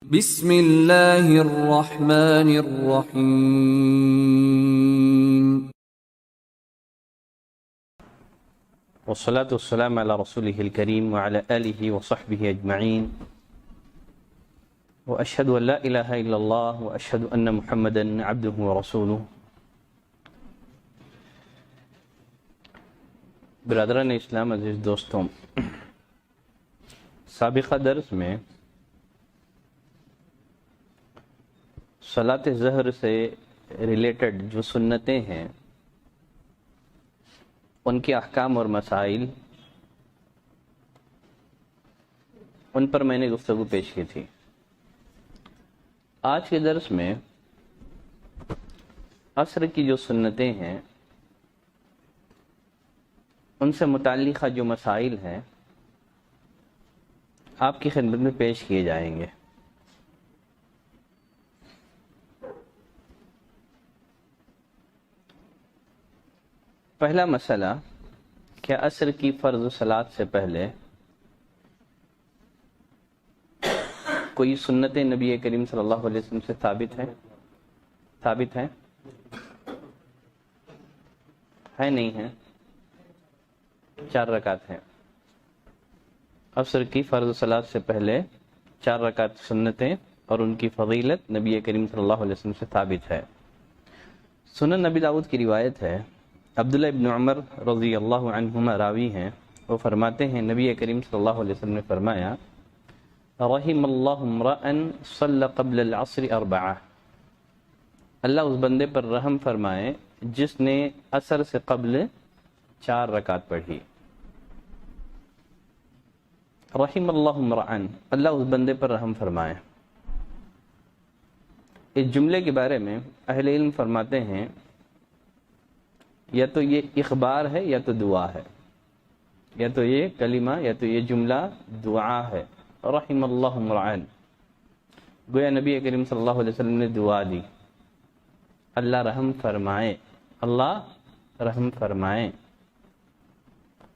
بسم اللہ الرحمن الرحیم والصلاة والسلام على رسوله الكريم وعلى آله وصحبه أجمعين وأشهد أن لا إله إلا الله وأشهد أن محمدا عبده ورسوله. برادران اسلام، عزیز دوستوں، سابقہ درس میں صلاۃ ظہر سے ریلیٹڈ جو سنتیں ہیں ان کے احکام اور مسائل، ان پر میں نے گفتگو پیش کی تھی. آج کے درس میں عصر کی جو سنتیں ہیں ان سے متعلقہ جو مسائل ہیں آپ کی خدمت میں پیش کیے جائیں گے. پہلا مسئلہ کہ عصر کی فرض صلاۃ سے پہلے کوئی سنت نبی کریم صلی اللہ علیہ وسلم سے ثابت ہے نہیں ہے؟ 4 رکعت ہیں. عصر کی فرض صلاۃ سے پہلے 4 رکعت سنتیں اور ان کی فضیلت نبی کریم صلی اللہ علیہ وسلم سے ثابت ہے. سنن نبی داؤد کی روایت ہے، عبداللہ ابن عمر رضی اللہ عنہما راوی ہیں، وہ فرماتے ہیں نبی کریم صلی اللہ علیہ وسلم نے فرمایا، رحم اللہ امرأ صلی قبل العصر 4، اللہ اس بندے پر رحم فرمائے جس نے عصر سے قبل 4 رکعت پڑھی. رحم اللہ امرأ، اللہ اس بندے پر رحم فرمائے. اس جملے کے بارے میں اہل علم فرماتے ہیں یا تو یہ اخبار ہے یا تو دعا ہے، یا تو یہ کلمہ یا تو یہ جملہ دعا ہے. رحم اللہ امرأ، گویا نبی کریم صلی اللہ علیہ وسلم نے دعا دی، اللہ رحم فرمائے، اللہ رحم فرمائے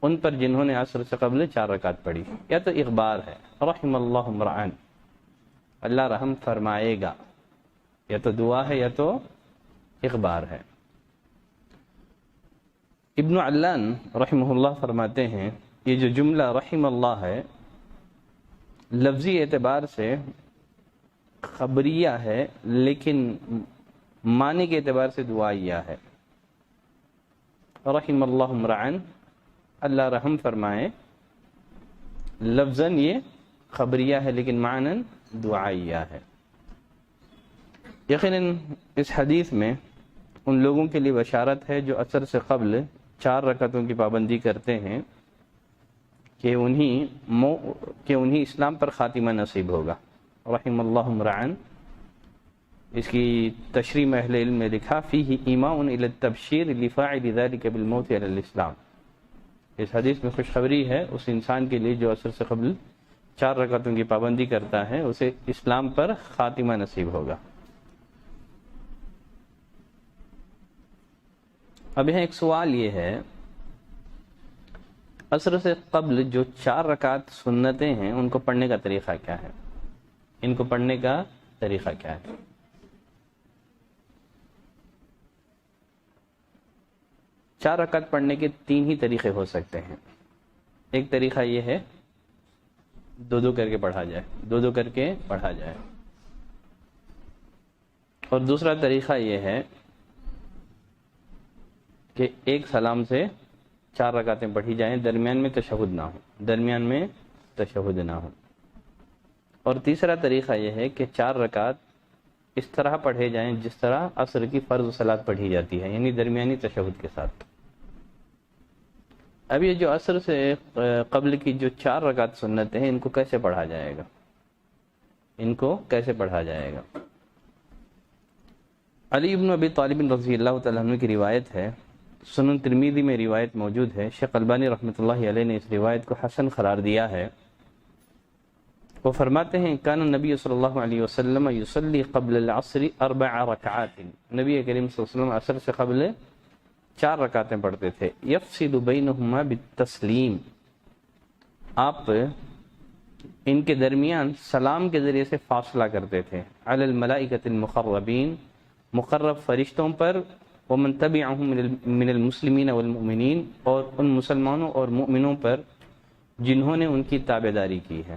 ان پر جنہوں نے عصر سے قبل 4 رکعت پڑھی. یا تو اخبار ہے، رحم اللہ امرأ، اللہ رحم فرمائے گا، یا تو دعا ہے یا تو اخبار ہے. ابن علان رحمہ اللہ فرماتے ہیں یہ جو جملہ رحم اللہ ہے لفظی اعتبار سے خبریہ ہے، لیکن معنی کے اعتبار سے دعائیہ ہے. رحم اللہ امرأ، اللہ رحم فرمائے، لفظاً یہ خبریہ ہے لیکن معناً دعائیہ ہے. یقیناً اس حدیث میں ان لوگوں کے لیے بشارت ہے جو عصر سے قبل 4 رکعتوں کی پابندی کرتے ہیں کہ انہیں اسلام پر خاتمہ نصیب ہوگا. رحم اللہ امرأ، اس کی تشریح میں اہل علم نے لکھا فیہ ایماء الی التبشیر لفاعل ذلک بالموت علی الاسلام. اس حدیث میں خوشخبری ہے اس انسان کے لیے جو عصر سے قبل 4 رکعتوں کی پابندی کرتا ہے اسے اسلام پر خاتمہ نصیب ہوگا. اب یہاں ایک سوال یہ ہے، عصر سے قبل جو 4 رکعت سنتیں ہیں ان کو پڑھنے کا طریقہ کیا ہے؟ ان کو پڑھنے کا طریقہ کیا ہے؟ چار رکعت پڑھنے کے 3 ہی طریقے ہو سکتے ہیں. ایک طریقہ یہ ہے 2 کر کے پڑھا جائے، 2 کر کے پڑھا جائے. اور دوسرا طریقہ یہ ہے کہ ایک سلام سے 4 رکعتیں پڑھی جائیں، درمیان میں تشہد نہ ہو. اور تیسرا طریقہ یہ ہے کہ 4 رکعت اس طرح پڑھے جائیں جس طرح عصر کی فرض صلاۃ پڑھی جاتی ہے، یعنی درمیانی تشہد کے ساتھ. اب یہ جو عصر سے قبل کی جو 4 رکعت سنتیں ہیں ان کو کیسے پڑھا جائے گا؟ علی بن ابی طالب رضی اللہ تعالیٰ عنہ کی روایت ہے، سنن ترمذی میں روایت موجود ہے. شیخ البانی رحمۃ اللہ علیہ نے اس روایت کو حسن قرار دیا ہے. وہ فرماتے ہیں کان نبی صلی اللہ علیہ وسلم یصلی قبل العصر 4 رکعات، نبی کریم صلی اللہ علیہ وسلم عصر سے قبل 4 رکعتیں پڑھتے تھے. یفصل بینہما بالتسلیم، آپ ان کے درمیان سلام کے ذریعے سے فاصلہ کرتے تھے، علی الملائکۃ المقربین، مقرب فرشتوں پر، ومن تبعهم من المسلمین والمؤمنین، اور ان مسلمانوں اور مؤمنوں پر جنہوں نے ان کی تابعداری کی ہے۔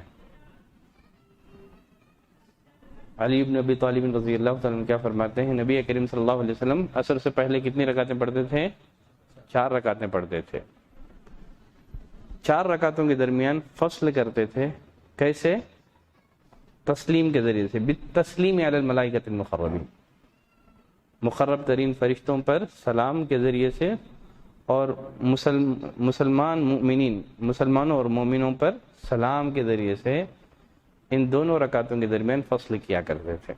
علی بن ابی طالب رضی اللہ تعالیٰ عنہ کیا فرماتے ہیں، نبی کریم صلی اللہ علیہ وسلم عصر سے پہلے کتنی رکعتیں پڑھتے تھے؟ 4 رکعتیں پڑھتے تھے۔ 4 رکعتوں کے درمیان فصل کرتے تھے، کیسے؟ تسلیم کے ذریعے سے، بالتسلیم علی الملائکۃ المقربین، مقرب ترین فرشتوں پر سلام کے ذریعے سے، اور مسلمانوں اور مومنوں پر سلام کے ذریعے سے ان دونوں رکعتوں کے درمیان فصل کیا کرتے تھے۔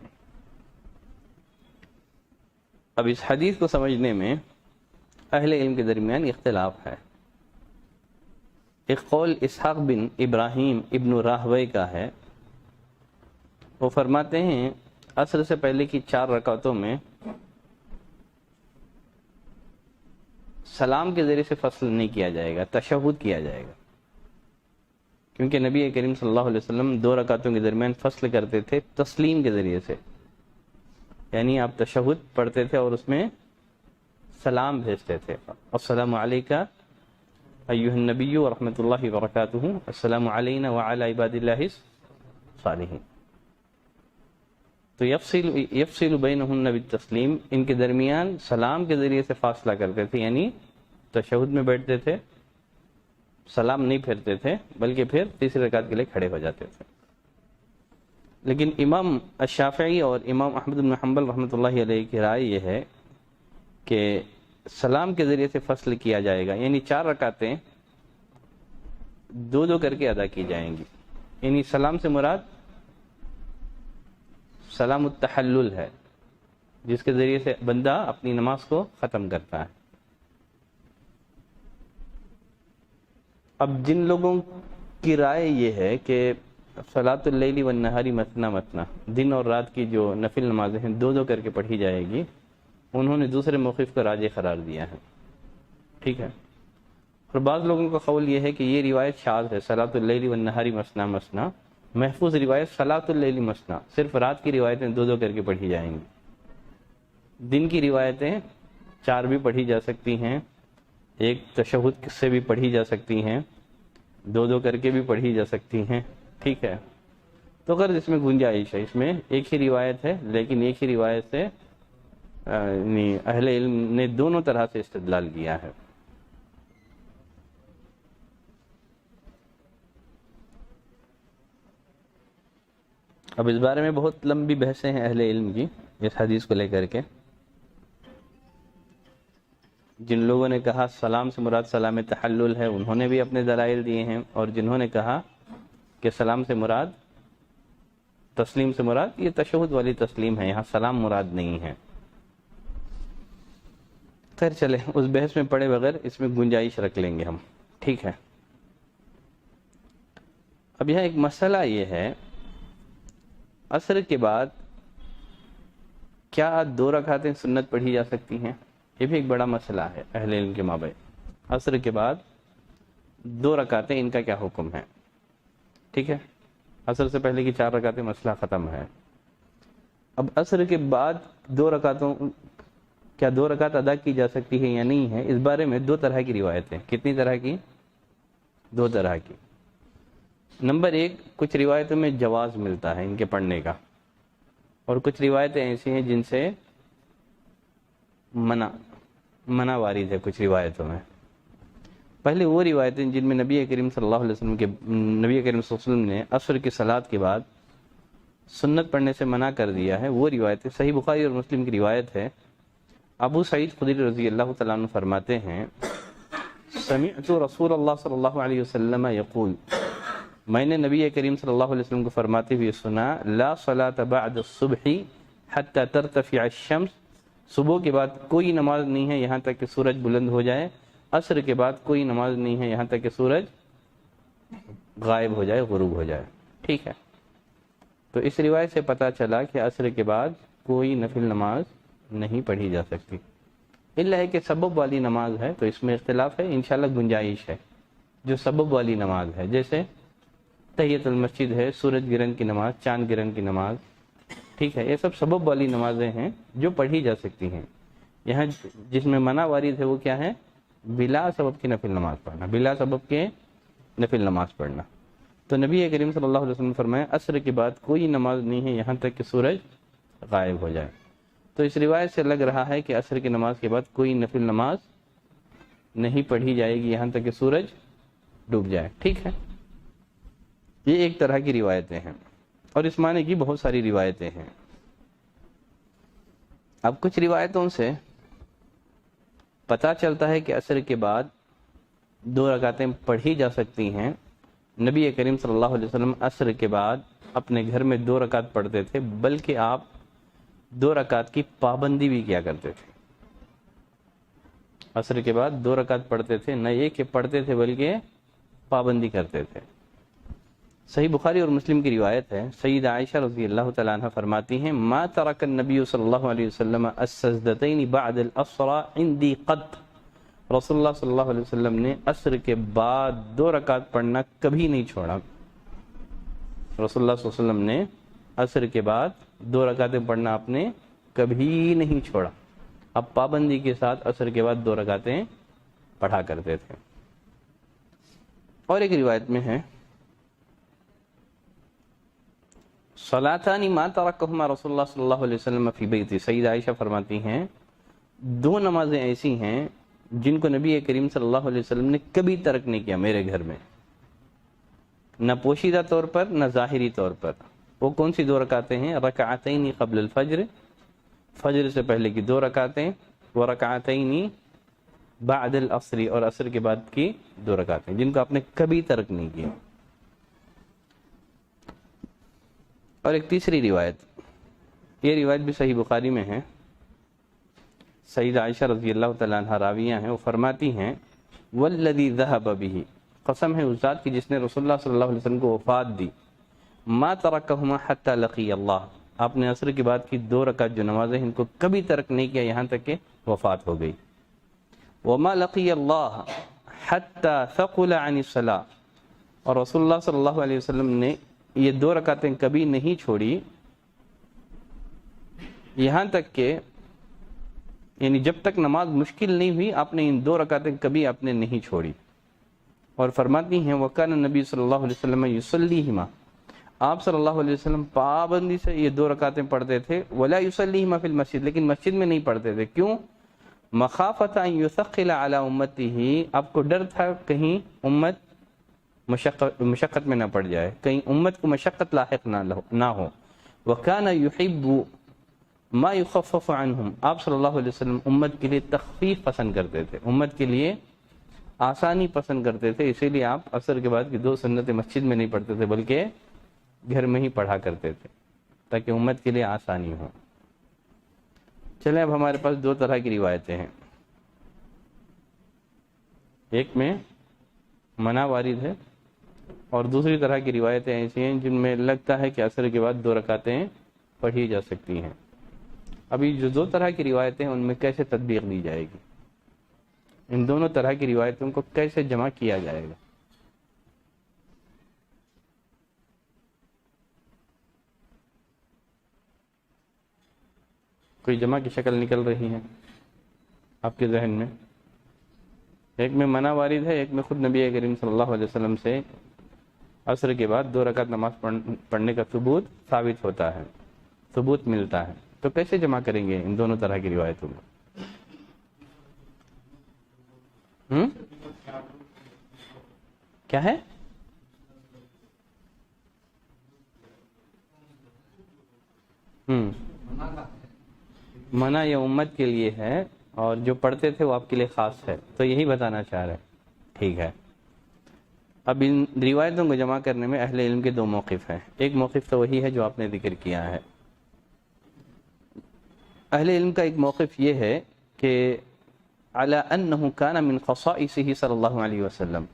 اب اس حدیث کو سمجھنے میں اہل علم کے درمیان اختلاف ہے۔ ایک قول اسحاق بن ابراہیم ابن راہوی کا ہے، وہ فرماتے ہیں عصر سے پہلے کی 4 رکعتوں میں سلام کے ذریعے سے فصل نہیں کیا جائے گا، تشہد کیا جائے گا، کیونکہ نبی کریم صلی اللہ علیہ وسلم 2 رکعتوں کے درمیان فصل کرتے تھے تسلیم کے ذریعے سے، یعنی آپ تشہد پڑھتے تھے اور اس میں سلام بھیجتے تھے، السلام علیکہ ایھا النبی ورحمۃ اللہ وبرکاتہ، السلام علینا وعلی عباد اللہ الصالحین۔ تو یفصل بینہن بالتسلیم، ان کے درمیان سلام کے ذریعے سے فاصلہ کرتے تھے، یعنی تشہد میں بیٹھتے تھے، سلام نہیں پھیرتے تھے، بلکہ پھر تیسری رکعت کے لیے کھڑے ہو جاتے تھے۔ لیکن امام الشافعی اور امام احمد بن حنبل رحمۃ اللہ علیہ کی رائے یہ ہے کہ سلام کے ذریعے سے فصل کیا جائے گا، یعنی 4 رکعتیں 2 کر کے ادا کی جائیں گی، یعنی سلام سے مراد سلام التحلل ہے، جس کے ذریعے سے بندہ اپنی نماز کو ختم کرتا ہے۔ اب جن لوگوں کی رائے یہ ہے کہ صلاۃ اللیل والنہار مثنی مثنی، دن اور رات کی جو نفل نمازیں ہیں 2 کر کے پڑھی جائے گی، انہوں نے دوسرے موقف کو راجح قرار دیا ہے، ٹھیک ہے۔ اور بعض لوگوں کا قول یہ ہے کہ یہ روایت شاذ ہے، صلاۃ اللیل والنہار مثنی مثنی، محفوظ روایت صلاۃ اللیل مثنی، صرف رات کی روایتیں 2 کر کے پڑھی جائیں گی، دن کی روایتیں 4 بھی پڑھی جا سکتی ہیں، ایک تشہد سے بھی پڑھی جا سکتی ہیں، 2 کر کے بھی پڑھی جا سکتی ہیں، ٹھیک ہے۔ تو اگر اس میں گنجائش ہے، اس میں ایک ہی روایت ہے، لیکن ایک ہی روایت سے اہل علم نے دونوں طرح سے استدلال کیا ہے۔ اب اس بارے میں بہت لمبی بحثیں ہیں اہل علم کی اس حدیث کو لے کر کے۔ جن لوگوں نے کہا سلام سے مراد سلام تحلل ہے، انہوں نے بھی اپنے دلائل دیے ہیں، اور جنہوں نے کہا کہ سلام سے مراد، تسلیم سے مراد یہ تشہد والی تسلیم ہے، یہاں سلام مراد نہیں ہے۔ خیر چلے، اس بحث میں پڑے بغیر اس میں گنجائش رکھ لیں گے ہم، ٹھیک ہے۔ اب یہاں ایک مسئلہ یہ ہے، عصر کے بعد کیا 2 رکعتیں سنت پڑھی جا سکتی ہیں؟ یہ بھی ایک بڑا مسئلہ ہے اہل علم کے مابین۔ عصر کے بعد 2 رکعتیں، ان کا کیا حکم ہے؟ ٹھیک ہے، عصر سے پہلے کی 4 رکعتیں، مسئلہ ختم ہے۔ اب عصر کے بعد 2 رکعتوں، کیا 2 رکعت ادا کی جا سکتی ہے یا نہیں ہے، اس بارے میں 2 طرح کی روایتیں۔ کتنی طرح کی؟ 2 طرح کی۔ نمبر 1، کچھ روایتوں میں جواز ملتا ہے ان کے پڑھنے کا، اور کچھ روایتیں ایسی ہیں جن سے منع وارد ہے کچھ روایتوں میں۔ پہلے وہ روایتیں جن میں نبی کریم صلی اللہ علیہ وسلم نے عصر کی صلاۃ کے بعد سنت پڑھنے سے منع کر دیا ہے، وہ روایتیں صحیح بخاری اور مسلم کی روایت ہے۔ ابو سعید خدری رضی اللہ تعالیٰ عنہ فرماتے ہیں، سمعت رسول اللہ صلی اللہ علیہ وسلم یقول، میں نے نبی کریم صلی اللہ علیہ وسلم کو فرماتے ہوئے سنا، لا صلاۃ بعد الصبح حتی ترتفع الشمس، صبح کے بعد کوئی نماز نہیں ہے یہاں تک کہ سورج بلند ہو جائے، عصر کے بعد کوئی نماز نہیں ہے یہاں تک کہ سورج غائب ہو جائے، غروب ہو جائے، ٹھیک ہے۔ تو اس روایت سے پتہ چلا کہ عصر کے بعد کوئی نفل نماز نہیں پڑھی جا سکتی، الا ہے کہ سبب والی نماز ہے تو اس میں اختلاف ہے، انشاءاللہ گنجائش ہے۔ جو سبب والی نماز ہے، جیسے تحیت المسجد ہے، سورج گرہن کی نماز، چاند گرہن کی نماز، ٹھیک ہے، یہ سب سبب والی نمازیں ہیں جو پڑھی جا سکتی ہیں۔ یہاں جس میں منع وارد ہے وہ کیا ہے؟ بلا سبب کی نفل نماز پڑھنا، بلا سبب کے نفل نماز پڑھنا۔ تو نبی کریم صلی اللہ علیہ وسلم نے فرمایا عصر کے بعد کوئی نماز نہیں ہے یہاں تک کہ سورج غائب ہو جائے۔ تو اس روایت سے لگ رہا ہے کہ عصر کی نماز کے بعد کوئی نفل نماز نہیں پڑھی جائے گی یہاں تک کہ سورج ڈوب جائے، ٹھیک ہے۔ یہ ایک طرح کی روایتیں ہیں، اور اس معنی کی بہت ساری روایتیں ہیں۔ اب کچھ روایتوں سے پتہ چلتا ہے کہ عصر کے بعد 2 رکعتیں پڑھی جا سکتی ہیں۔ نبی کریم صلی اللہ علیہ وسلم عصر کے بعد اپنے گھر میں 2 رکعت پڑھتے تھے، بلکہ آپ 2 رکعت کی پابندی بھی کیا کرتے تھے۔ عصر کے بعد 2 رکعت پڑھتے تھے، نہ یہ کہ پڑھتے تھے بلکہ پابندی کرتے تھے۔ صحیح بخاری اور مسلم کی روایت ہے، سیدہ عائشہ رضی اللہ تعالیٰ عنہ فرماتی ہیں ما ترک النبی صلی اللہ علیہ وسلم السجدتین بعد الاسرى عندی قط، رسول اللہ صلی اللہ علیہ وسلم نے عصر کے بعد 2 رکعت پڑھنا کبھی نہیں چھوڑا۔ رسول اللہ صلی اللہ علیہ وسلم نے عصر کے بعد 2 رکعتیں پڑھنا آپ نے کبھی نہیں چھوڑا، اب پابندی کے ساتھ عصر کے بعد 2 رکعتیں پڑھا کرتے تھے۔ اور ایک روایت میں ہے صلاتان ما ترکہما رسول اللہ صلی اللہ علیہ وسلم فی بیتی، سیدہ عائشہ فرماتی ہیں 2 نمازیں ایسی ہیں جن کو نبی کریم صلی اللہ علیہ وسلم نے کبھی ترک نہیں کیا میرے گھر میں، نہ پوشیدہ طور پر نہ ظاہری طور پر۔ وہ کون سی 2 رکعتیں ہیں؟ رکعتین قبل الفجر، فجر سے پہلے کی 2 رکعتیں، و رکعتین بعد العصر، اور عصر کے بعد کی 2 رکعتیں، جن کو آپ نے کبھی ترک نہیں کیا۔ اور ایک تیسری روایت، یہ روایت بھی صحیح بخاری میں ہے، سیدہ عائشہ رضی اللہ تعالیٰ عنہ راویہ ہیں، وہ فرماتی ہیں والذی ذہب بہ، قسم ہے اس ذات کی جس نے رسول اللہ صلی اللہ علیہ وسلم کو وفات دی، ما ترکہما حتی لقی اللہ، آپ نے عصر کے بعد کی 2 رکعت جو نمازیں ان کو کبھی ترک نہیں کیا یہاں تک کہ وفات ہو گئی۔ وما لقی اللہ حتی ثقل عن الصلاۃ، اور رسول اللہ صلی اللہ علیہ وسلم نے یہ 2 رکعتیں کبھی نہیں چھوڑی یہاں تک کہ، یعنی جب تک نماز مشکل نہیں ہوئی آپ نے ان 2 رکعتیں کبھی آپ نے نہیں چھوڑی۔ اور فرماتی ہیں وَكَانَ النَّبِيُّ صلی اللہ علیہ وسلم يُصَلِّيهِمَا، آپ صلی اللہ علیہ وسلم پابندی سے یہ 2 رکعتیں پڑھتے تھے، وَلَا يُصَلِّيهِمَا فِي الْمَسْجِدِ، لیکن مسجد میں نہیں پڑھتے تھے، کیوں؟ مَخَافَةَ أَن يُثَقِّلَ عَلَى أُمَّتِهِ، آپ کو ڈر تھا کہیں امت مشقت میں نہ پڑ جائے، کہیں امت کو مشقت لاحق نہ ہو۔ وَكَانَ يُحِبُّ مَا يُخَفَّفُ عَنْهُمْ، آپ صلی اللہ علیہ وسلم امت کے لیے تخفیف پسند کرتے تھے، امت کے لیے آسانی پسند کرتے تھے، اسی لیے آپ عصر کے بعد کی 2 سنتیں مسجد میں نہیں پڑھتے تھے بلکہ گھر میں ہی پڑھا کرتے تھے تاکہ امت کے لیے آسانی ہو۔ چلیں اب ہمارے پاس 2 طرح کی روایتیں ہیں، ایک میں منع وارد ہے اور دوسری طرح کی روایتیں ایسی ہیں جن میں لگتا ہے کہ عصر کے بعد 2 رکعتیں پڑھی جا سکتی ہیں۔ ابھی جو 2 طرح کی روایتیں ہیں ان میں کیسے تطبیق دی جائے گی، ان دونوں طرح کی روایتوں کو کیسے جمع کیا جائے گا؟ کوئی جمع کی شکل نکل رہی ہے آپ کے ذہن میں؟ ایک میں منع وارد ہے، ایک میں خود نبی کریم صلی اللہ علیہ وسلم سے عصر کے بعد 2 رکعت نماز پڑھنے کا ثبوت ثابت ہوتا ہے، ثبوت ملتا ہے، تو کیسے جمع کریں گے ان دونوں طرح کی روایتوں کو؟ کیا ہے؟ منع یہ امت کے لیے ہے اور جو پڑھتے تھے وہ آپ کے لیے خاص ہے، تو یہی بتانا چاہ رہے، ٹھیک ہے۔ اب ان روایتوں کو جمع کرنے میں اہل علم کے 2 موقف ہیں، ایک موقف تو وہی ہے جو آپ نے ذکر کیا ہے۔ اہل علم کا ایک موقف یہ ہے کہ علی انہ کان من خصائصہ صلی اللہ علیہ وسلم،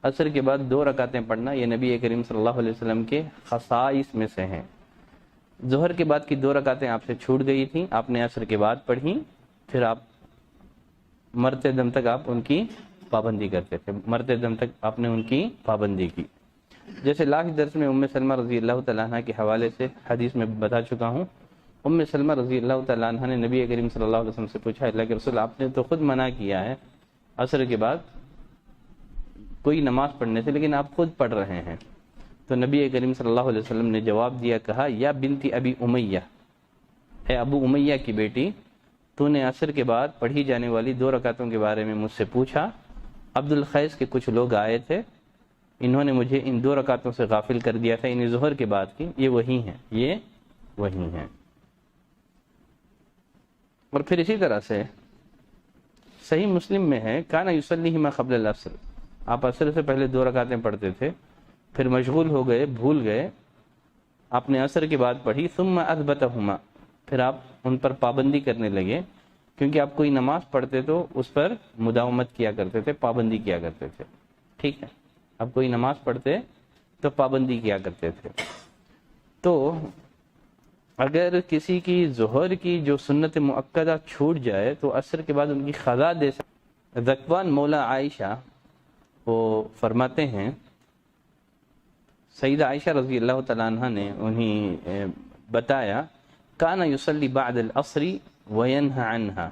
عصر کے بعد 2 رکعتیں پڑھنا یہ نبی کریم صلی اللہ علیہ وسلم کے خصائص میں سے ہیں۔ ظہر کے بعد کی 2 رکعتیں آپ سے چھوٹ گئی تھیں، آپ نے عصر کے بعد پڑھی، پھر آپ مرتے دم تک آپ ان کی پابندی کرتے تھے، مرتے دم تک آپ نے ان کی پابندی کی۔ جیسے لاسٹ درس میں سلمہ رضی اللہ تعالیٰ عنہ کے حوالے سے حدیث میں بتا چکا ہوں، سلمہ رضی اللہ تعالیٰ عنہ نے نبی کریم صلی اللہ علیہ وسلم سے پوچھا، اللہ کے رسول آپ نے تو خود منع کیا ہے عصر کے بعد کوئی نماز پڑھنے سے، لیکن آپ خود پڑھ رہے ہیں۔ تو نبی کریم صلی اللہ علیہ وسلم نے جواب دیا، کہا یا بنت ابی امیہ، اے ابو امیہ کی بیٹی، تو نے عصر کے بعد پڑھی جانے والی 2 رکعتوں کے بارے میں مجھ سے پوچھا، عبد الخیس کے کچھ لوگ آئے تھے، انہوں نے مجھے ان 2 رکعتوں سے غافل کر دیا تھا، انہیں ظہر کے بعد کی، یہ وہی ہیں۔ اور پھر اسی طرح سے صحیح مسلم میں ہے، کانا یصلیہما قبل العصر، آپ عصر سے پہلے 2 رکعتیں پڑھتے تھے، پھر مشغول ہو گئے، بھول گئے، آپ نے عصر کے بعد پڑھی، ثم اثبتہما، پھر آپ ان پر پابندی کرنے لگے، کیونکہ آپ کوئی نماز پڑھتے تو اس پر مداومت کیا کرتے تھے، پابندی کیا کرتے تھے، ٹھیک ہے، آپ کوئی نماز پڑھتے تو پابندی کیا کرتے تھے۔ تو اگر کسی کی ظہر کی جو سنت مؤکدہ چھوٹ جائے تو عصر کے بعد ان کی قضا دے سکتے۔ ذکوان مولا عائشہ وہ فرماتے ہیں، سیدہ عائشہ رضی اللہ تعالیٰ عنہ نے انہیں بتایا، کانا یصلی بعد العصر وینہی عنہا،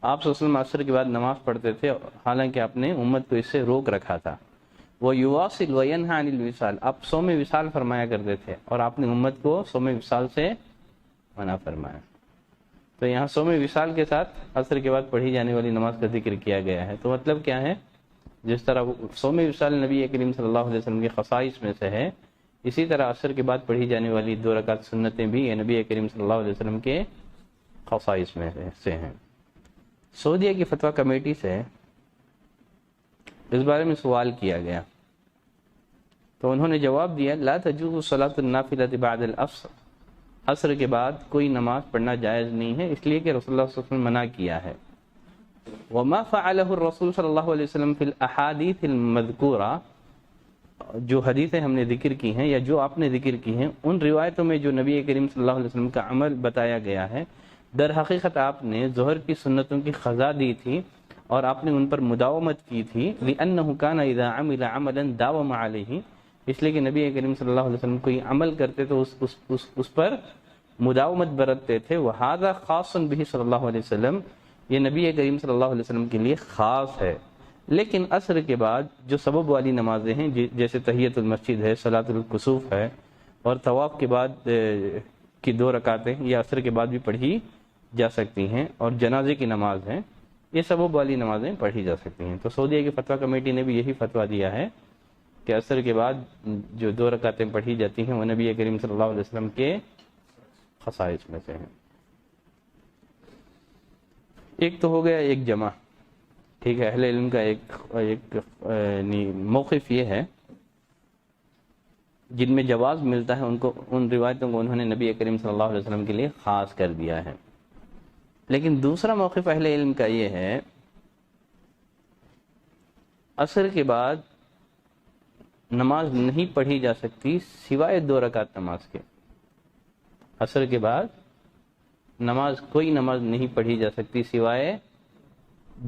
آپ صلی اللہ علیہ وسلم عصر کے بعد نماز پڑھتے تھے، حالانکہ آپ نے امت کو اس سے روک رکھا تھا، ویواصل وینہی عن الوصال، آپ صوم وصال فرمایا کرتے تھے اور آپ نے امت کو صوم وصال سے منع فرمایا۔ تو یہاں صوم وصال کے ساتھ عصر کے بعد پڑھی جانے والی نماز کا ذکر کیا گیا ہے۔ تو مطلب کیا ہے، جس طرح صوم وصال نبی کریم صلی اللہ علیہ وسلم کے خصائص میں سے ہے، اسی طرح عصر کے بعد پڑھی جانے والی 2 رکعت سنتیں بھی یہ نبی کریم صلی اللہ علیہ وسلم کے خصائص میں سے ہیں۔ سعودیہ کی فتویٰ کمیٹی سے اس بارے میں سوال کیا گیا تو انہوں نے جواب دیا، لا تجوز صلاۃ النافلۃ بعد العصر، عصر کے بعد کوئی نماز پڑھنا جائز نہیں ہے، اس لیے کہ رسول اللہ صلی اللہ علیہ وسلم منع کیا ہے۔ وما فعله الرسول صلی اللہ علیہ وسلم فی الاحادیث المذکورہ، جو حدیثیں ہم نے ذکر کی ہیں یا جو آپ نے ذکر کی ہیں، ان روایتوں میں جو نبی کریم صلی اللہ علیہ وسلم کا عمل بتایا گیا ہے، در حقیقت آپ نے ظہر کی سنتوں کی قضا دی تھی اور آپ نے ان پر مداومت کی تھی، لأنه كان اذا عمل عملا داوم علیہ، اس لیے کہ نبی کریم صلی اللہ علیہ وسلم کوئی عمل کرتے تو اس پر مداومت برتتے تھے، وہذا خاص به صلی اللہ علیہ وسلم، یہ نبی کریم صلی اللہ علیہ وسلم کے لیے خاص ہے۔ لیکن عصر کے بعد جو سبب والی نمازیں ہیں، جیسے تحیۃ المسجد ہے، صلاۃ الکسوف ہے، اور طواف کے بعد کی 2 رکعتیں یہ عصر کے بعد بھی پڑھی جا سکتی ہیں، اور جنازے کی نماز ہے، یہ سبب والی نمازیں پڑھی جا سکتی ہیں۔ تو سعودیہ کی فتویٰ کمیٹی نے بھی یہی فتویٰ دیا ہے کہ عصر کے بعد جو 2 رکعتیں پڑھی جاتی ہیں وہ نبی کریم صلی اللہ علیہ وسلم کے خصائص میں سے ہیں۔ ایک تو ہو گیا ایک جمع، ٹھیک ہے، اہل علم کا ایک موقف یہ ہے جن میں جواز ملتا ہے، ان روایتوں کو انہوں نے نبی کریم صلی اللہ علیہ وسلم کے لیے خاص کر دیا ہے۔ لیکن دوسرا موقف اہل علم کا یہ ہے، عصر کے بعد نماز نہیں پڑھی جا سکتی سوائے 2 رکعت نماز کے، عصر کے بعد کوئی نماز نہیں پڑھی جا سکتی سوائے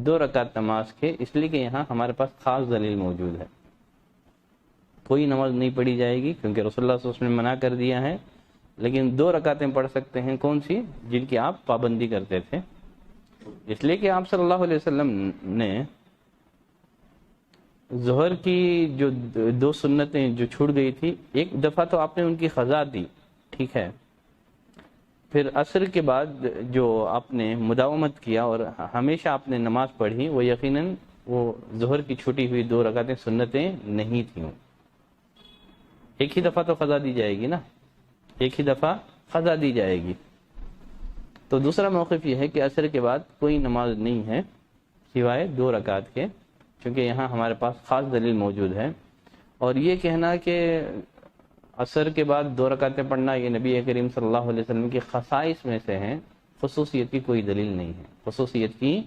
2 رکعت نماز کے، اس لیے کہ یہاں ہمارے پاس خاص دلیل موجود ہے۔ کوئی نماز نہیں پڑھی جائے گی کیونکہ رسول اللہ صلی اللہ علیہ وسلم نے منع کر دیا ہے، لیکن 2 رکعتیں پڑھ سکتے ہیں، کون سی؟ جن کی آپ پابندی کرتے تھے، اس لیے کہ آپ صلی اللہ علیہ وسلم نے ظہر کی جو 2 سنتیں جو چھوٹ گئی تھی، ایک دفعہ تو آپ نے ان کی قضا دی، ٹھیک ہے، پھر عصر کے بعد جو آپ نے مداومت کیا اور ہمیشہ آپ نے نماز پڑھی، وہ یقیناً وہ ظہر کی چھوٹی ہوئی 2 رکعتیں سنتیں نہیں تھیں، ایک ہی دفعہ تو قضا دی جائے گی نا، ایک ہی دفعہ قضا دی جائے گی۔ تو دوسرا موقف یہ ہے کہ عصر کے بعد کوئی نماز نہیں ہے سوائے 2 رکعت کے، چونکہ یہاں ہمارے پاس خاص دلیل موجود ہے، اور یہ کہنا کہ عصر کے بعد 2 رکعتیں پڑھنا یہ نبی کریم صلی اللہ علیہ وسلم کی خصائص میں سے ہیں، خصوصیت کی کوئی دلیل نہیں ہے، خصوصیت کی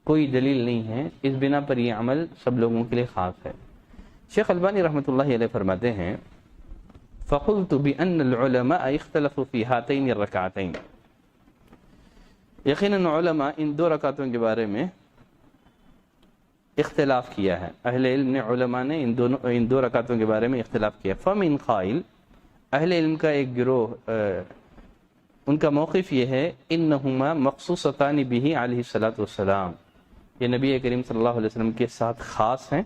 کوئی دلیل نہیں ہے، اس بنا پر یہ عمل سب لوگوں کے لیے خاص ہے۔ شیخ البانی رحمۃ اللہ علیہ فرماتے ہیں، فقلت بأن العلماء اختلفوا في هاتين الركعتين، یقیناً علماء ان 2 رکعتوں کے بارے میں اختلاف کیا ہے، اہل علم نے، علماء نے ان دو رکعتوں کے بارے میں اختلاف کیا۔ فمن قائل، اہل علم کا ایک گروہ ان کا موقف یہ ہے، انہما مخصوصتان بہ علیہ الصلوۃ والسلام، یہ نبی کریم صلی اللہ علیہ وسلم کے ساتھ خاص ہیں،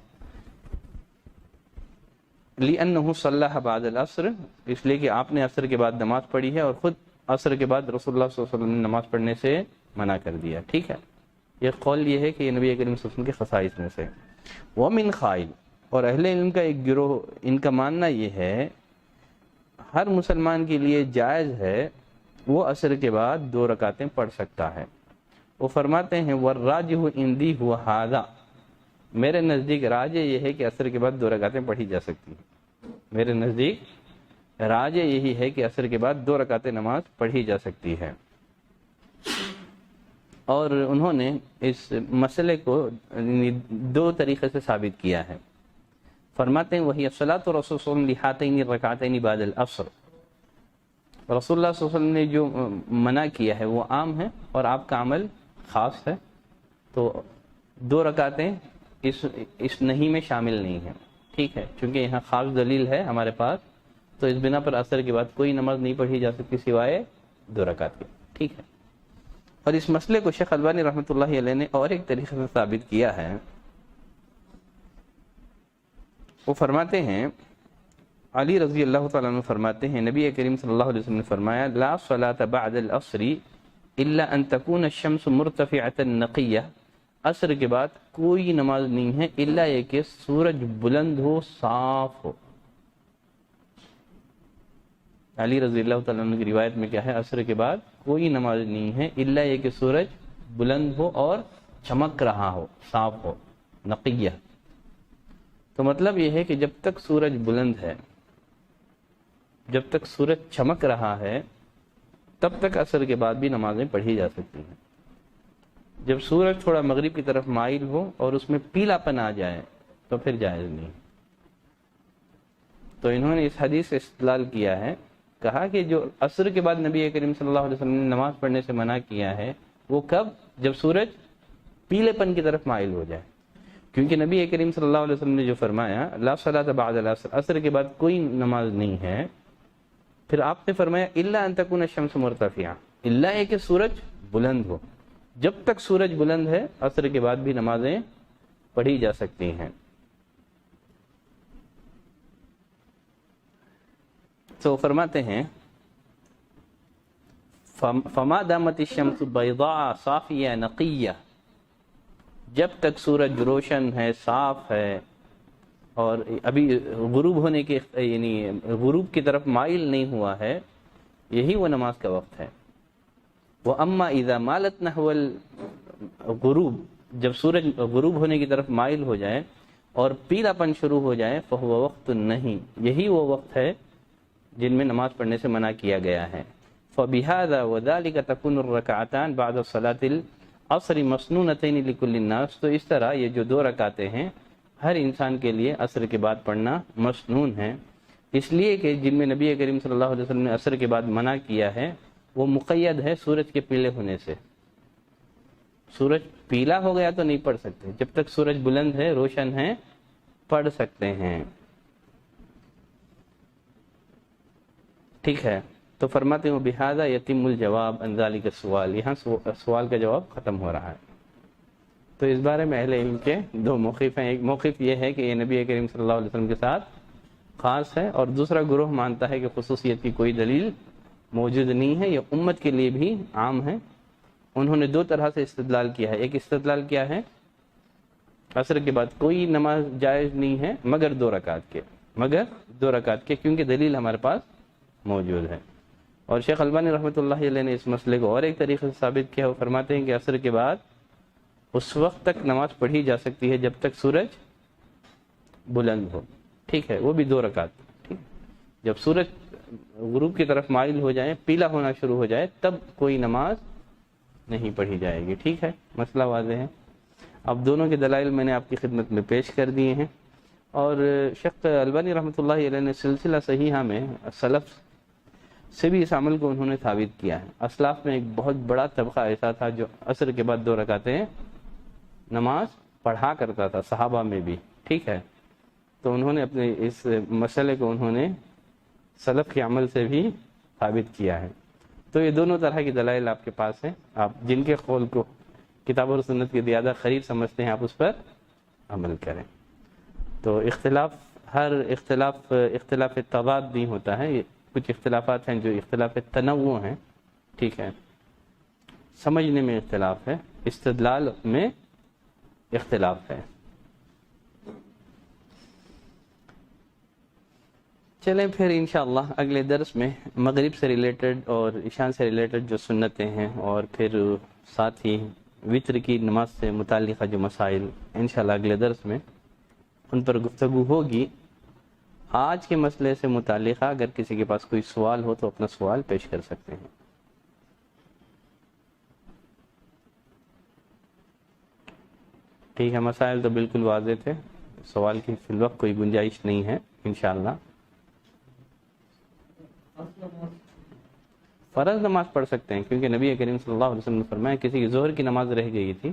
لأنہ صلی بعد العصر، اس لیے کہ آپ نے عصر کے بعد نماز پڑھی ہے، اور خود عصر کے بعد رسول اللہ صلی اللہ علیہ وسلم نے نماز پڑھنے سے منع کر دیا، ٹھیک ہے۔ یہ قول یہ ہے کہ یہ نبی کریم صلی اللہ علیہ وسلم کے خصائص میں سے۔ ومن قائل، اور اہل علم کا ایک گروہ ان کا ماننا یہ ہے ہر مسلمان کے لیے جائز ہے وہ عصر کے بعد 2 رکعتیں پڑھ سکتا ہے۔ وہ فرماتے ہیں والراجح عندی هو هذا، میرے نزدیک راجح یہ ہے کہ عصر کے بعد 2 رکعتیں پڑھی جا سکتی ہیں، میرے نزدیک راجح یہی ہے کہ عصر کے بعد 2 رکعتیں نماز پڑھی جا سکتی ہے۔ اور انہوں نے اس مسئلے کو 2 طریقے سے ثابت کیا ہے۔ فرماتے ہیں وہی الصلاۃ رسول صلی اللہ علیہ وسلم لہاتین الرکعتین بعد العصر، رسول اللہ صلی اللہ علیہ وسلم نے جو منع کیا ہے وہ عام ہے اور آپ کا عمل خاص ہے، تو 2 رکعتیں اس نہیں میں شامل نہیں ہیں، ٹھیک ہے، چونکہ یہاں خاص دلیل ہے ہمارے پاس، تو اس بنا پر عصر کے بعد کوئی نماز نہیں پڑھی جا سکتی سوائے 2 رکعت کی، ٹھیک ہے۔ اور اس مسئلے کو شیخ البانی رحمۃ اللہ علیہ نے اور ایک طریقے سے ثابت کیا ہے۔ وہ فرماتے ہیں، علی رضی اللہ تعالیٰ عنہ فرماتے ہیں نبی کریم صلی اللہ علیہ وسلم نے فرمایا لا صلاۃ بعد العصر الا ان تكون الشمس مرتفعة نقیہ، عصر کے بعد کوئی نماز نہیں ہے الا یہ کہ سورج بلند ہو، صاف ہو۔ علی رضی اللہ تعالیٰ عنہ کی روایت میں کیا ہے، عصر کے بعد کوئی نماز نہیں ہے الا یہ کہ سورج بلند ہو اور چمک رہا ہو، صاف ہو، نقیہ۔ تو مطلب یہ ہے کہ جب تک سورج بلند ہے، جب تک سورج چمک رہا ہے، تب تک عصر کے بعد بھی نمازیں پڑھی جا سکتی ہیں۔ جب سورج تھوڑا مغرب کی طرف مائل ہو اور اس میں پیلا پن آ جائے تو پھر جائز نہیں۔ تو انہوں نے اس حدیث سے استدلال کیا ہے، کہا کہ جو عصر کے بعد نبی کریم صلی اللہ علیہ وسلم نے نماز پڑھنے سے منع کیا ہے وہ کب؟ جب سورج پیلے پن کی طرف مائل ہو جائے، کیونکہ نبی کریم صلی اللہ علیہ وسلم نے جو فرمایا لا صلاۃ بعد العصر، عصر کے بعد کوئی نماز نہیں ہے، پھر آپ نے فرمایا الا ان تکون الشمس مرتفعہ، الا یہ کہ سورج بلند ہو، جب تک سورج بلند ہے عصر کے بعد بھی نمازیں پڑھی جا سکتی ہیں۔ تو فرماتے ہیں فما دامت الشمس بیضاء صافیہ نقیہ، جب تک سورج روشن ہے، صاف ہے، اور ابھی غروب ہونے کے یعنی غروب کی طرف مائل نہیں ہوا ہے، یہی وہ نماز کا وقت ہے۔ وَأَمَّا إِذَا مَالَتْ نَحْوَ الْغُرُوب، جب سورج غروب ہونے کی طرف مائل ہو جائے اور پیلا پن شروع ہو جائے، فَهُوَ وَقْتٌ النَّهِي، یہی وہ وقت ہے جن میں نماز پڑھنے سے منع کیا گیا ہے۔ فَبِهَذَا وَذَلِكَ تَكُونُ الرَّكَعَتَانِ بَعْدَ صَلَاةِ الْعَصْرِ مَسْنُونَتَيْنِ لِكُلِّ النَّاسِ، تو اس طرح یہ جو 2 رکعتیں ہیں ہر انسان کے لیے عصر کے بعد پڑھنا مسنون ہے، اس لیے کہ جن میں نبی کریم صلی اللہ علیہ وسلم نے عصر کے بعد منع کیا ہے وہ مقید ہے سورج کے پیلے ہونے سے۔ سورج پیلا ہو گیا تو نہیں پڑھ سکتے، جب تک سورج بلند ہے، روشن ہے، پڑھ سکتے ہیں، ٹھیک ہے۔ تو فرماتے ہیں بہذا یتم الجواب عن ذلک السؤال، یہاں سوال کا جواب ختم ہو رہا ہے۔ تو اس بارے میں اہل علم کے 2 موقف ہیں، ایک موقف یہ ہے کہ یہ نبی کریم صلی اللہ علیہ وسلم کے ساتھ خاص ہے، اور دوسرا گروہ مانتا ہے کہ خصوصیت کی کوئی دلیل موجود نہیں ہے، یہ امت کے لیے بھی عام ہے۔ انہوں نے 2 طرح سے استدلال کیا ہے، ایک استدلال کیا ہے، عصر کے بعد کوئی نماز جائز نہیں ہے مگر 2 رکعت کے، کیونکہ دلیل ہمارے پاس موجود ہے۔ اور شیخ البانی رحمۃ اللہ علیہ نے اس مسئلے کو اور ایک طریقے سے ثابت کیا، وہ فرماتے ہیں کہ عصر کے بعد اس وقت تک نماز پڑھی جا سکتی ہے جب تک سورج بلند ہو، ٹھیک ہے، وہ بھی 2 رکعت، ٹھیک، جب سورج غروب کی طرف مائل ہو جائے، پیلا ہونا شروع ہو جائے، تب کوئی نماز نہیں پڑھی جائے گی، ٹھیک ہے، مسئلہ واضح ہے۔ اب دونوں کے دلائل میں نے آپ کی خدمت میں پیش کر دیے ہیں، اور شیخ البانی رحمۃ اللہ علیہ نے سلسلہ صحیحہ میں سلف سے بھی اس عمل کو انہوں نے ثابت کیا ہے۔ اسلاف میں ایک بہت بڑا طبقہ ایسا تھا جو عصر کے بعد 2 رکعتیں نماز پڑھا کرتا تھا صحابہ میں بھی، ٹھیک ہے، تو انہوں نے اپنے اس مسئلے کو انہوں نے سلف کے عمل سے بھی ثابت کیا ہے۔ تو یہ دونوں طرح کی دلائل آپ کے پاس ہیں، آپ جن کے قول کو کتاب اور سنت کی زیادہ قریب سمجھتے ہیں آپ اس پر عمل کریں۔ تو ہر اختلاف تضاد نہیں ہوتا ہے، کچھ اختلافات ہیں جو اختلاف تنوع ہیں، ٹھیک ہے، سمجھنے میں اختلاف ہے، استدلال میں اختلاف ہے۔ چلیں پھر انشاءاللہ اگلے درس میں مغرب سے ریلیٹڈ اور عشاء سے ریلیٹڈ جو سنتیں ہیں اور پھر ساتھ ہی وتر کی نماز سے متعلقہ جو مسائل، انشاءاللہ اگلے درس میں ان پر گفتگو ہوگی۔ آج کے مسئلے سے متعلقہ اگر کسی کے پاس کوئی سوال ہو تو اپنا سوال پیش کر سکتے ہیں۔ ٹھیک ہے، مسائل تو بالکل واضح تھے، سوال کی فی الوقت کوئی گنجائش نہیں ہے انشاءاللہ۔ فرض نماز پڑھ سکتے ہیں، کیونکہ نبی کریم صلی اللہ علیہ وسلم نے فرمایا کسی کی ظہر کی نماز رہ گئی تھی،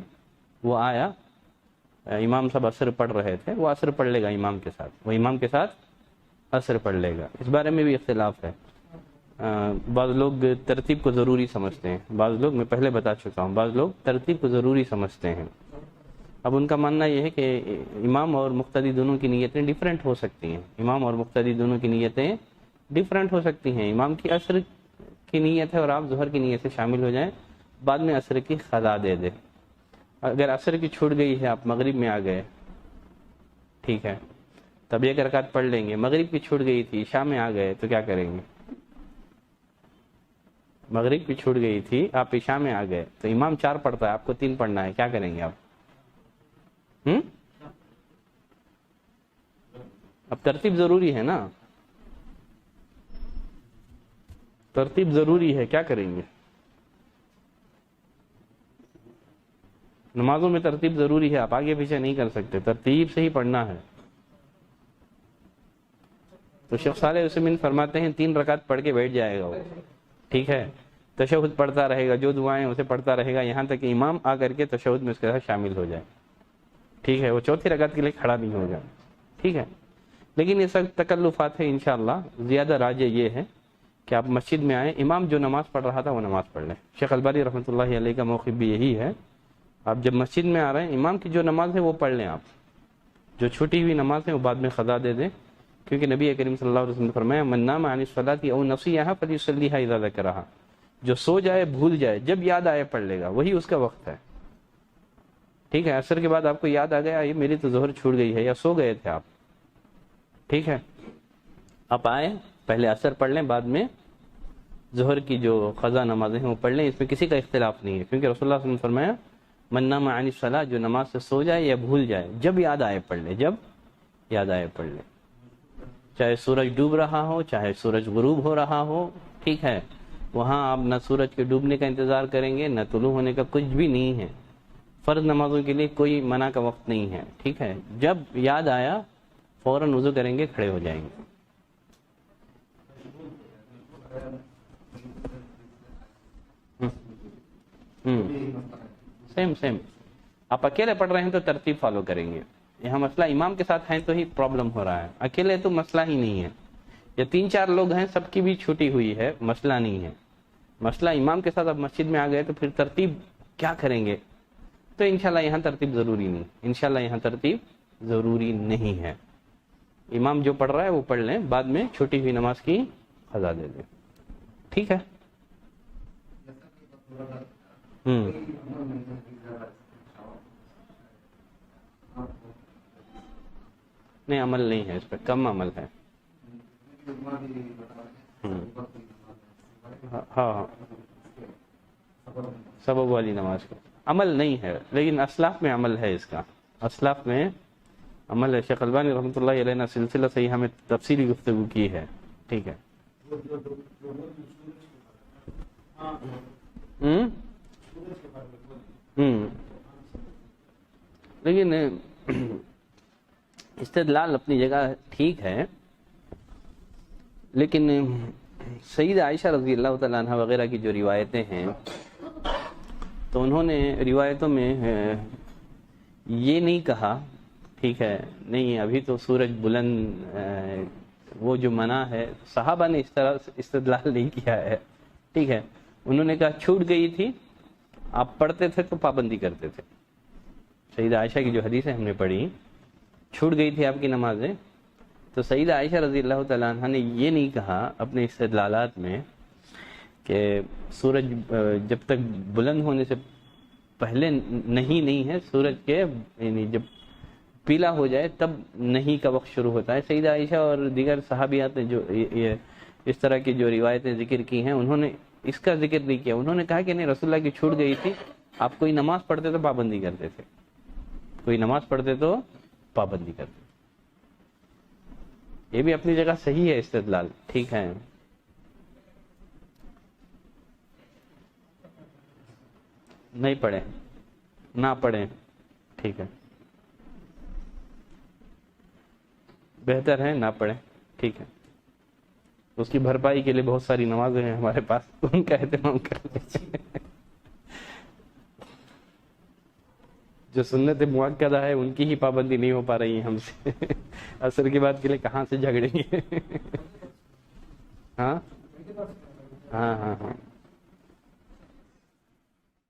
وہ آیا، امام صاحب عصر پڑھ رہے تھے، وہ عصر پڑھ لے گا امام کے ساتھ، وہ امام کے ساتھ عصر پڑھ لے گا۔ اس بارے میں بھی اختلاف ہے، بعض لوگ ترتیب کو ضروری سمجھتے ہیں، بعض لوگ، میں پہلے بتا چکا ہوں، بعض لوگ ترتیب کو ضروری سمجھتے ہیں۔ اب ان کا ماننا یہ ہے کہ امام اور مقتدی دونوں کی نیتیں ڈیفرنٹ ہو سکتی ہیں، امام اور مقتدی دونوں کی نیتیں ڈیفرنٹ ہو سکتی ہیں، امام کی عصر کی نیت ہے اور آپ ظہر کی نیت سے شامل ہو جائیں، بعد میں عصر کی قضا دے دیں۔ اگر عصر کی چھوٹ گئی ہے، آپ مغرب میں آ گئے، ٹھیک ہے، تب ایک رکعت پڑھ لیں گے، مغرب کی چھوٹ گئی تھی، عشاء میں آ گئے تو کیا کریں گے؟ مغرب کی چھوٹ گئی تھی، آپ عشاء میں آ گئے تو امام 4 پڑھتا ہے، آپ کو 3 پڑھنا ہے، کیا کریں گے آپ؟ اب ترتیب ضروری ہے نا، ترتیب ضروری ہے، کیا کریں گے؟ نمازوں میں ترتیب ضروری ہے، آپ آگے پیچھے نہیں کر سکتے، ترتیب سے ہی پڑھنا ہے۔ تو شیخ صالح عثیمین فرماتے ہیں 3 رکعت پڑھ کے بیٹھ جائے گا وہ، ٹھیک ہے، تشہد پڑھتا رہے گا، جو دعائیں اسے پڑھتا رہے گا یہاں تک کہ امام آ کر کے تشہد میں اس کے ساتھ شامل ہو جائے، ٹھیک ہے، وہ 4تھی رکعت کے لیے کھڑا نہیں ہوگا، ٹھیک ہے۔ لیکن یہ سب تکلفات ہیں، انشاءاللہ زیادہ راجح یہ ہے کہ آپ مسجد میں آئیں، امام جو نماز پڑھ رہا تھا وہ نماز پڑھ لیں۔ شیخ البانی رحمۃ اللہ علیہ کا موقف بھی یہی ہے، آپ جب مسجد میں آ رہے ہیں امام کی جو نماز ہے وہ پڑھ لیں، آپ جو چھوٹی ہوئی نماز ہے وہ بعد میں قضا دے دیں، کیونکہ نبی کریم صلی اللہ علیہ وسلم نے فرمایا من نام عن الصلاۃ او نسیھا فلیصلیھا اذا ذکرھا، جو سو جائے بھول جائے جب یاد آئے پڑھ لے گا، وہی اس کا وقت ہے، ٹھیک ہے۔ عصر کے بعد آپ کو یاد آ گیا یہ میری تو ظہر چھوٹ گئی ہے یا سو گئے تھے آپ، ٹھیک ہے، آپ آئے پہلے عصر پڑھ لیں، بعد میں ظہر کی جو قضا نمازیں ہیں وہ پڑھ لیں، اس میں کسی کا اختلاف نہیں ہے، کیونکہ رسول اللہ صلی اللہ علیہ وسلم نے فرمایا من نام عن الصلاۃ، جو نماز سے سو جائے یا بھول جائے جب یاد آئے پڑھ لے، جب یاد آئے پڑھ لے، چاہے سورج ڈوب رہا ہو چاہے سورج غروب ہو رہا ہو، ٹھیک ہے، وہاں آپ نہ سورج کے ڈوبنے کا انتظار کریں گے نہ طلوع ہونے کا، کچھ بھی نہیں ہے، فرض نمازوں کے لیے کوئی منع کا وقت نہیں ہے، ٹھیک ہے، جب یاد آیا فوراً وضو کریں گے، کھڑے ہو جائیں گے۔ سیم آپ اکیلے پڑھ رہے ہیں تو ترتیب فالو کریں گے، یہاں مسئلہ امام کے ساتھ ہیں تو ہی پرابلم ہو رہا ہے، اکیلے تو مسئلہ ہی نہیں ہے، یا 3-4 لوگ ہیں سب کی بھی چھوٹی ہوئی ہے، مسئلہ نہیں ہے، مسئلہ امام کے ساتھ اب مسجد میں آ گئے تو پھر ترتیب کیا کریں گے؟ تو انشاءاللہ یہاں ترتیب ضروری نہیں، انشاءاللہ یہاں ترتیب ضروری نہیں ہے، امام جو پڑھ رہا ہے وہ پڑھ لیں، بعد میں چھوٹی ہوئی نماز کی قضا دے دیں، ٹھیک ہے۔ نہیں عمل نہیں ہے اس پہ، کم عمل ہے، ہاں سبب والی نماز کا عمل نہیں ہے، لیکن اسلاف میں عمل ہے، اس کا اسلاف میں عمل ہے، شیخ البانی رحمۃ اللہ علیہ نے سلسلہ صحیحہ میں تفصیلی گفتگو کی ہے، ٹھیک ہے۔ لیکن استدلال اپنی جگہ ٹھیک ہے، لیکن سیدہ عائشہ رضی اللہ تعالیٰ عنہ وغیرہ کی جو روایتیں ہیں تو انہوں نے روایتوں میں یہ نہیں کہا، ٹھیک ہے، نہیں ابھی تو سورج بلند، وہ جو منع ہے صحابہ نے اس طرح استدلال نہیں کیا ہے، ٹھیک ہے، انہوں نے کہا چھوٹ گئی تھی، آپ پڑھتے تھے تو پابندی کرتے تھے۔ سیدہ عائشہ کی جو حدیثیں ہم نے پڑھی، چھوٹ گئی تھی آپ کی نمازیں، تو سیدہ عائشہ رضی اللہ تعالیٰ عنہ نے یہ نہیں کہا اپنے استدلالات میں کہ سورج جب تک بلند ہونے سے پہلے نہیں ہے، سورج کے یعنی جب پیلا ہو جائے تب نہیں کا وقت شروع ہوتا ہے۔ سیدہ عائشہ اور دیگر صحابیات نے جو یہ اس طرح کی جو روایتیں ذکر کی ہیں، انہوں نے اس کا ذکر نہیں کیا، انہوں نے کہا کہ نہیں، رسول اللہ کی چھوٹ گئی تھی، آپ کوئی نماز پڑھتے تو پابندی کرتے تھے، کوئی نماز پڑھتے تو پابندی کرتے۔ یہ بھی اپنی جگہ صحیح ہے استدلال، ٹھیک ہے۔ نہیں پڑھیں، نہ پڑھیں، ٹھیک ہے، بہتر ہے نہ پڑھیں، ٹھیک ہے۔ اس کی بھرپائی کے لیے بہت ساری نمازیں ہیں ہمارے پاس، ان کا اہتمام کر لیجیے۔ جو سنت مؤکدہ ہے ان کی ہی پابندی نہیں ہو پا رہی ہے ہم سے، عصر کے بعد کے لیے کہاں سے جھگڑیں گے؟ ہاں ہاں ہاں ہاں